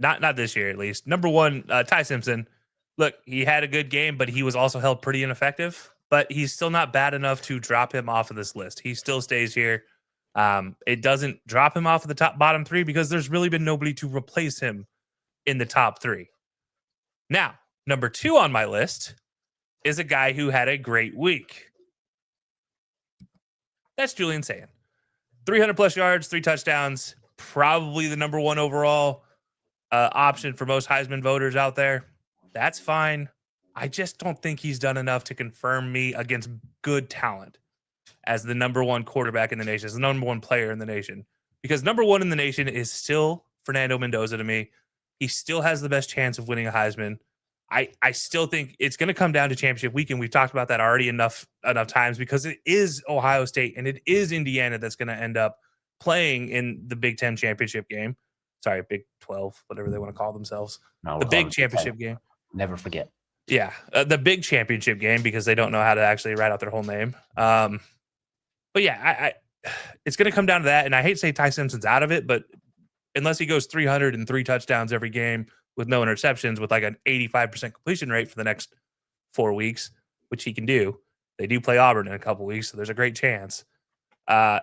not this year at least. Number one, Ty Simpson. Look, he had a good game, but he was also held pretty ineffective. But he's still not bad enough to drop him off of this list. He still stays here. It doesn't drop him off of the bottom three because there's really been nobody to replace him in the top three. Now, number two on my list is a guy who had a great week. That's Julian Sayin. 300 plus yards, 3 touchdowns, probably the number one overall option for most Heisman voters out there. That's fine. I just don't think he's done enough to confirm me against good talent as the number one quarterback in the nation, as the number one player in the nation. Because number one in the nation is still Fernando Mendoza to me. He still has the best chance of winning a Heisman. I still think it's going to come down to championship weekend. We've talked about that already enough times because it is Ohio State and it is Indiana that's going to end up playing in the Big 10 championship game. Sorry, Big 12, whatever they want to call themselves. No, the big championship game. Never forget. Yeah, the big championship game because they don't know how to actually write out their whole name. But yeah, it's going to come down to that. And I hate to say Ty Simpson's out of it, but unless he goes 303 touchdowns every game with no interceptions, with like an 85% completion rate for the next 4 weeks, which he can do. They do play Auburn in a couple weeks, so there's a great chance. I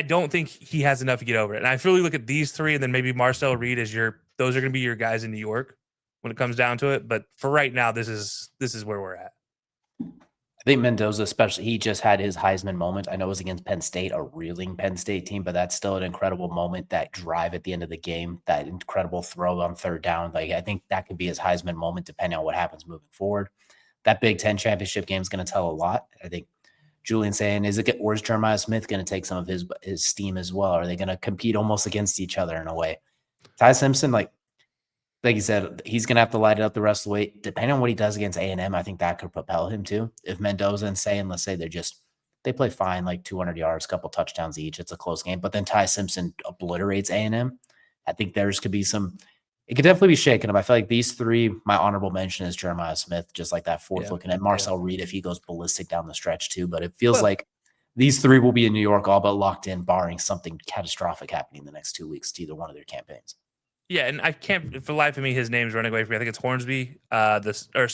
don't think he has enough to get over it. And I really look at these three and then maybe Marcel Reed as those are going to be your guys in New York when it comes down to it. But for right now, this is where we're at. I think Mendoza, especially, he just had his Heisman moment. I know it was against Penn State, a reeling Penn State team, but that's still an incredible moment. That drive at the end of the game, that incredible throw on third down. Like, I think that could be his Heisman moment, depending on what happens moving forward. That Big Ten championship game is going to tell a lot. I think Julian saying, where's Jeremiah Smith going to take some of his steam as well? Are they going to compete almost against each other in a way? Ty Simpson, like you said, he's going to have to light it up the rest of the way. Depending on what he does against A&M, I think that could propel him too. If Mendoza and Sayin, let's say they play fine, like 200 yards, couple touchdowns each, it's a close game. But then Ty Simpson obliterates A&M. I think there's could be it could definitely be shaken up. I feel like these three, my honorable mention is Jeremiah Smith, just like that fourth, looking at Marcel Reed if he goes ballistic down the stretch too. But it feels like these three will be in New York all but locked in, barring something catastrophic happening in the next 2 weeks to either one of their campaigns. Yeah, and I can't for the life of me, his name's running away from me. I think it's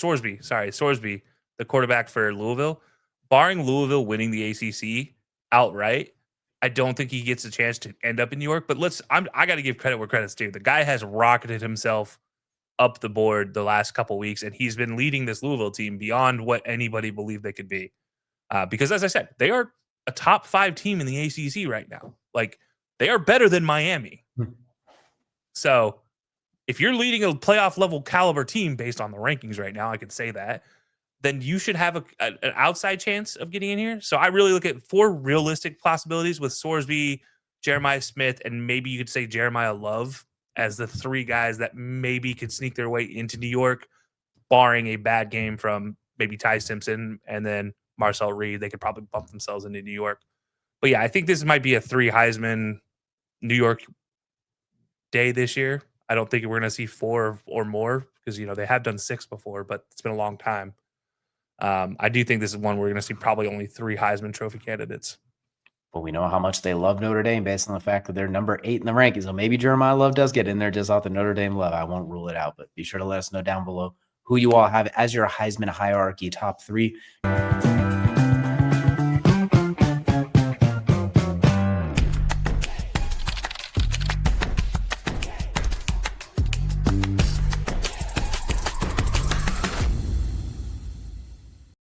Sorsby, the quarterback for Louisville. Barring Louisville winning the ACC outright, I don't think he gets a chance to end up in New York. But I got to give credit where credit's due. The guy has rocketed himself up the board the last couple weeks, and he's been leading this Louisville team beyond what anybody believed they could be. Because as I said, they are a top 5 team in the ACC right now. Like, they are better than Miami. So if you're leading a playoff level caliber team based on the rankings right now, I could say that, then you should have an outside chance of getting in here. So I really look at 4 realistic possibilities with Sorsby, Jeremiah Smith, and maybe you could say Jeremiah Love as the 3 guys that maybe could sneak their way into New York, barring a bad game from maybe Ty Simpson and then Marcel Reed. They could probably bump themselves into New York. But yeah, I think this might be a 3 Heisman New York day this year. I don't think we're going to see 4 or more because, they have done 6 before, but it's been a long time. I do think this is one we're going to see probably only 3 Heisman Trophy candidates. But we know how much they love Notre Dame based on the fact that they're number 8 in the rankings. So maybe Jeremiah Love does get in there just off the Notre Dame love. I won't rule it out, but be sure to let us know down below who you all have as your Heisman hierarchy top 3.